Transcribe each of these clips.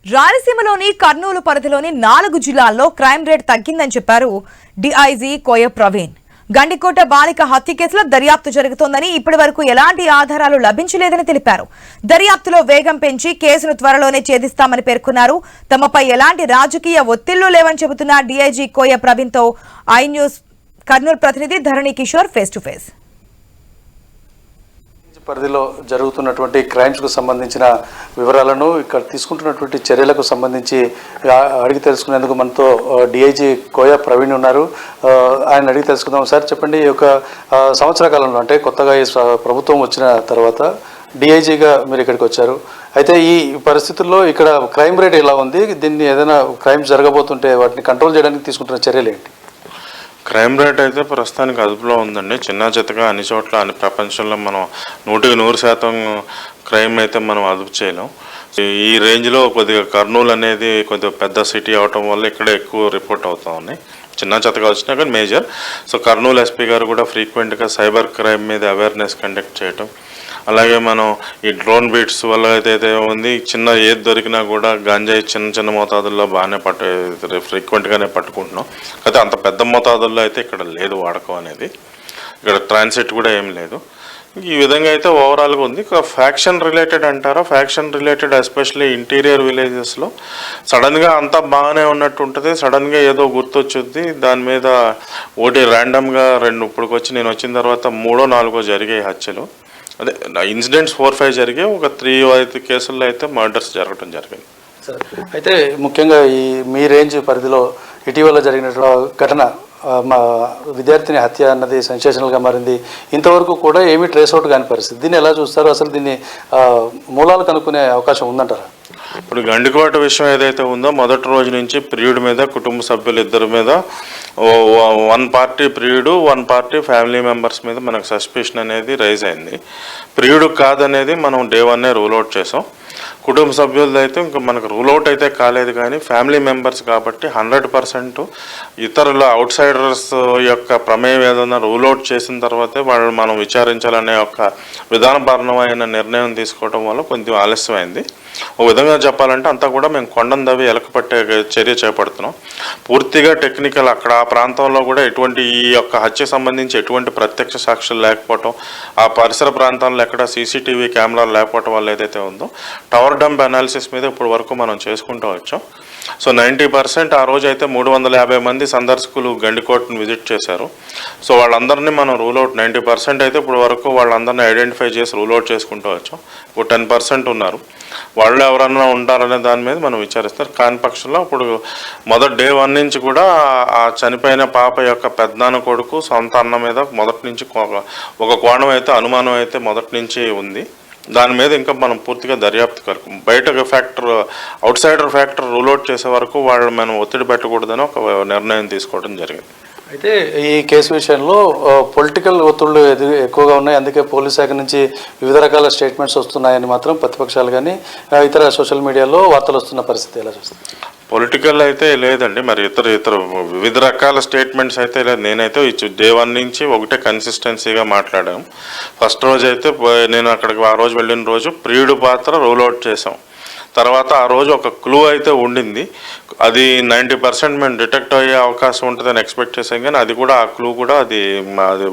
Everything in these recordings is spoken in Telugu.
రాయలసీమలోని కర్నూలు పరిధిలోని 4 జిల్లాల్లో క్రైమ్ రేట్ తగ్గిందని చెప్పారు డీఐజీ కోయ ప్రవీణ్. గండికోట బాలిక హత్య కేసులో దర్యాప్తు జరుగుతోందని ఇప్పటివరకు ఎలాంటి ఆధారాలు లభించలేదని తెలిపారు. దర్యాప్తులో వేగం పెంచి కేసును త్వరలోనే ఛేదిస్తామని పేర్కొన్నారు. తమపై ఎలాంటి రాజకీయ ఒత్తిళ్లు లేవని చెబుతున్న డీఐజీ కోయ ప్రవీణ్ తో ఐ న్యూస్ కర్నూలు ప్రతినిధి ధరణి కిషోర్ ఫేస్ టు ఫేస్. పరిధిలో జరుగుతున్నటువంటి క్రైమ్స్కు సంబంధించిన వివరాలను ఇక్కడ తీసుకుంటున్నటువంటి చర్యలకు సంబంధించి అడిగి తెలుసుకునేందుకు మనతో డిఐజీ కోయ ప్రవీణ్ ఉన్నారు. ఆయన అడిగి తెలుసుకుందాం. సార్ చెప్పండి, ఈ యొక్క సంవత్సర కాలంలో అంటే కొత్తగా ఈ ప్రభుత్వం వచ్చిన తర్వాత డిఐజీగా మీరు ఇక్కడికి వచ్చారు. అయితే ఈ పరిస్థితుల్లో ఇక్కడ క్రైమ్ రేట్ ఎలా ఉంది? దీన్ని ఏదైనా క్రైమ్స్ జరగబోతుంటే వాటిని కంట్రోల్ చేయడానికి తీసుకుంటున్న చర్యలు ఏంటి? క్రైమ్ రేట్ అయితే ప్రస్తుతానికి అదుపులో ఉందండి. చిన్న చిత్తగా అన్ని చోట్ల అన్ని ప్రపంచంలో మనం 100% క్రైమ్ అయితే మనం అదుపు చేయలేం. ఈ రేంజ్లో కొద్దిగా కర్నూలు అనేది కొద్దిగా పెద్ద సిటీ అవటం వల్ల ఇక్కడే ఎక్కువ రిపోర్ట్ అవుతా ఉన్నాయి. చిన్న చిత్తగా వచ్చినా కానీ మేజర్. సో కర్నూలు ఎస్పీ గారు కూడా ఫ్రీక్వెంట్గా సైబర్ క్రైమ్ మీద అవేర్నెస్ కండక్ట్ చేయటం, అలాగే మనం ఈ డ్రోన్ బీట్స్ వల్ల అయితే ఉంది, చిన్న ఏది దొరికినా కూడా గాంజాయి చిన్న మోతాదుల్లో బాగానే ఫ్రీక్వెంట్గానే పట్టుకుంటున్నాం. అయితే అంత పెద్ద మోతాదుల్లో అయితే ఇక్కడ లేదు వాడకం అనేది. ఇక్కడ ట్రాన్సిట్ కూడా ఏం లేదు. ఈ విధంగా అయితే ఓవరాల్గా ఉంది. ఫ్యాక్షన్ రిలేటెడ్ అంటారా, ఫ్యాక్షన్ రిలేటెడ్ ఎస్పెషల్లీ ఇంటీరియర్ విలేజెస్లో సడన్గా అంతా బాగానే ఉన్నట్టు ఉంటుంది, సడన్గా ఏదో గుర్తొచ్చుద్ది. దాని మీద ఒకటి ర్యాండమ్గా ఇప్పుడు నేను వచ్చిన తర్వాత 3-4 జరిగాయి హత్యలు. అదే ఇన్సిడెంట్స్ 4-5 జరిగాయి. ఒక 3-5 కేసుల్లో అయితే మర్డర్స్ జరగడం జరిగింది. సరే, అయితే ముఖ్యంగా ఈ మీ రేంజ్ పరిధిలో ఇటీవల జరిగిన ఘటన, మా విద్యార్థిని హత్య అన్నది సెన్సేషనల్గా మారింది. ఇంతవరకు కూడా ఏమీ ట్రేస్ అవుట్ కాని పరిస్థితి. దీన్ని ఎలా చూస్తారు? అసలు దీన్ని మూలాలు కనుక్కునే అవకాశం ఉందంటారా? ఇప్పుడు గండికోట విషయం ఏదైతే ఉందో మొదటి రోజు నుంచి ప్రియుడి మీద, కుటుంబ సభ్యులు ఇద్దరి మీద, 1 పార్టీ ప్రియుడు, 1 పార్టీ ఫ్యామిలీ మెంబర్స్ మీద మనకు సస్పిషన్ అనేది రైజ్ అయింది. ప్రియుడు కాదనేది మనం డే 1 రూల్ అవుట్ చేసాం. కుటుంబ సభ్యులది అయితే ఇంకా మనకు రూల్ అవుట్ అయితే కాలేదు, కానీ ఫ్యామిలీ మెంబర్స్ కాబట్టి 100% ఇతరుల అవుట్ సైడర్స్ యొక్క ప్రమేయం ఏదైనా రూల్ అవుట్ చేసిన తర్వాతే వాళ్ళు మనం విచారించాలనే ఒక విధానపరమైన నిర్ణయం తీసుకోవడం వల్ల కొంచెం ఆలస్యమైంది. ఒక విధంగా చెప్పాలంటే అంతా కూడా మేము కొండను దవ్వి ఎలకపట్టే చర్య చేపడుతున్నాం. పూర్తిగా టెక్నికల్. అక్కడ ఆ ప్రాంతంలో కూడా ఎటువంటి ఈ యొక్క హత్యకు సంబంధించి ఎటువంటి ప్రత్యక్ష సాక్షులు లేకపోవటం, ఆ పరిసర ప్రాంతాల్లో ఎక్కడ సీసీటీవీ కెమెరాలు లేకపోవటం వల్ల ఏదైతే ఉందో టవర్ డంప్ అనాలిసిస్ మీద ఇప్పుడు వరకు మనం చేసుకుంటూ వచ్చాం. సో 90% ఆ రోజు అయితే 350 మంది సందర్శకులు గండికోటను విజిట్ చేశారు. సో వాళ్ళందరినీ మనం రూల్అవుట్ 90% అయితే ఇప్పుడు వరకు వాళ్ళందరినీ ఐడెంటిఫై చేసి రూల్అవుట్ చేసుకుంటూ వచ్చాం. ఇప్పుడు 10% ఉన్నారు. వాళ్ళు ఎవరన్నా ఉంటారనే దాని మీద మనం విచారిస్తారు. కాని పక్షంలో ఇప్పుడు మొదటి డే 1 నుంచి కూడా ఆ చనిపోయిన పాప యొక్క పెద్దనాన్న కొడుకు సొంత అన్న మీద మొదటి నుంచి ఒక కోణం అయితే అనుమానం అయితే మొదటి నుంచి ఉంది. దాని మీద ఇంకా మనం పూర్తిగా దర్యాప్తు కరకు బయట factor, out cider factor rule out చేసే వరకు వాళ్ళు మనం ఒత్తిడి పెట్టకూడదని ఒక నిర్ణయం తీసుకోవడం జరిగింది. అయితే ఈ కేసు విషయంలో పొలిటికల్ ఒత్తిళ్లు ఎక్కువగా ఉన్నాయి. అందుకే పోలీస్ శాఖ నుంచి వివిధ రకాల స్టేట్మెంట్స్ వస్తున్నాయని మాత్రం ప్రతిపక్షాలు కానీ ఇతర సోషల్ మీడియాలో వార్తలు వస్తున్న పరిస్థితి ఎలా చూస్తుంది? పొలిటికల్ అయితే లేదండి. మరి ఇతర వివిధ రకాల స్టేట్మెంట్స్ అయితే లేదు. నేనైతే డే 1 నుంచి ఒకటే కన్సిస్టెన్సీగా మాట్లాడాము. ఫస్ట్ రోజు అయితే నేను అక్కడికి ఆ రోజు వెళ్ళిన రోజు ప్రియుడు పాత్ర రూల్అవుట్ చేసాం. తర్వాత ఆ రోజు ఒక క్లూ అయితే ఉండింది. అది 90% మేము డిటెక్ట్ అయ్యే అవకాశం ఉంటుందని ఎక్స్పెక్ట్ చేసాం, కానీ అది కూడా ఆ క్లూ కూడా అది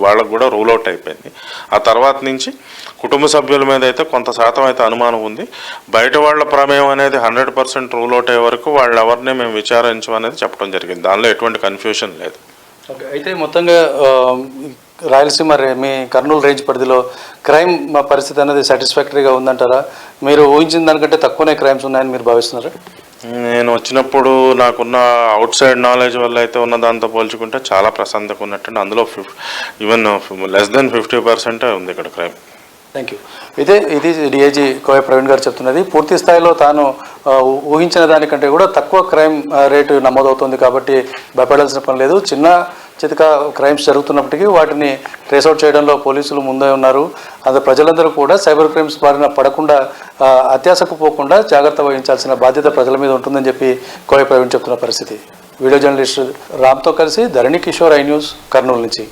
వాళ్ళకు కూడా రూల్అవుట్ అయిపోయింది. ఆ తర్వాత నుంచి కుటుంబ సభ్యుల మీద అయితే కొంత శాతం అయితే అనుమానం ఉంది. బయట వాళ్ళ ప్రమేయం అనేది 100% రూల్అవుట్ అయ్యే వరకు వాళ్ళు ఎవరిని మేము విచారించమనేది చెప్పడం జరిగింది. దానిలో ఎటువంటి కన్ఫ్యూషన్ లేదు. ఓకే, అయితే మొత్తంగా రాయలసీమ మీ కర్నూలు రేంజ్ పరిధిలో క్రైమ్ పరిస్థితి అనేది సాటిస్ఫాక్టరీగా ఉందంటారా? మీరు ఊహించిన దానికంటే తక్కువనే క్రైమ్స్ ఉన్నాయని మీరు భావిస్తున్నారా? నేను వచ్చినప్పుడు నాకున్న అవుట్ సైడ్ నాలెడ్జ్ వల్ల అయితే ఉన్న దాంతో పోల్చుకుంటే చాలా ప్రశాంతంగా ఉన్నట్టు. అందులో ఈవెన్ లెస్ దెన్ 50% ఉంది ఇక్కడ క్రైమ్. Thank you. ఇది డిఐజీ కోయ ప్రవీణ్ గారు చెప్తున్నది. పూర్తి స్థాయిలో తాను ఊహించిన దానికంటే కూడా తక్కువ క్రైమ్ రేటు నమోదవుతుంది కాబట్టి భయపడాల్సిన పని లేదు. చిన్న చితక క్రైమ్స్ జరుగుతున్నప్పటికీ వాటిని ట్రేస్అవుట్ చేయడంలో పోలీసులు ముందే ఉన్నారు. అది ప్రజలందరూ కూడా సైబర్ క్రైమ్స్ బారిన పడకుండా, అత్యాశకు పోకుండా జాగ్రత్త వహించాల్సిన బాధ్యత ప్రజల మీద ఉంటుందని చెప్పి కోయ ప్రవీణ్ చెప్తున్న పరిస్థితి. వీడియో జర్నలిస్ట్ రామ్తో కలిసి ధరణి కిషోర్, ఐ న్యూస్, కర్నూలు నుంచి.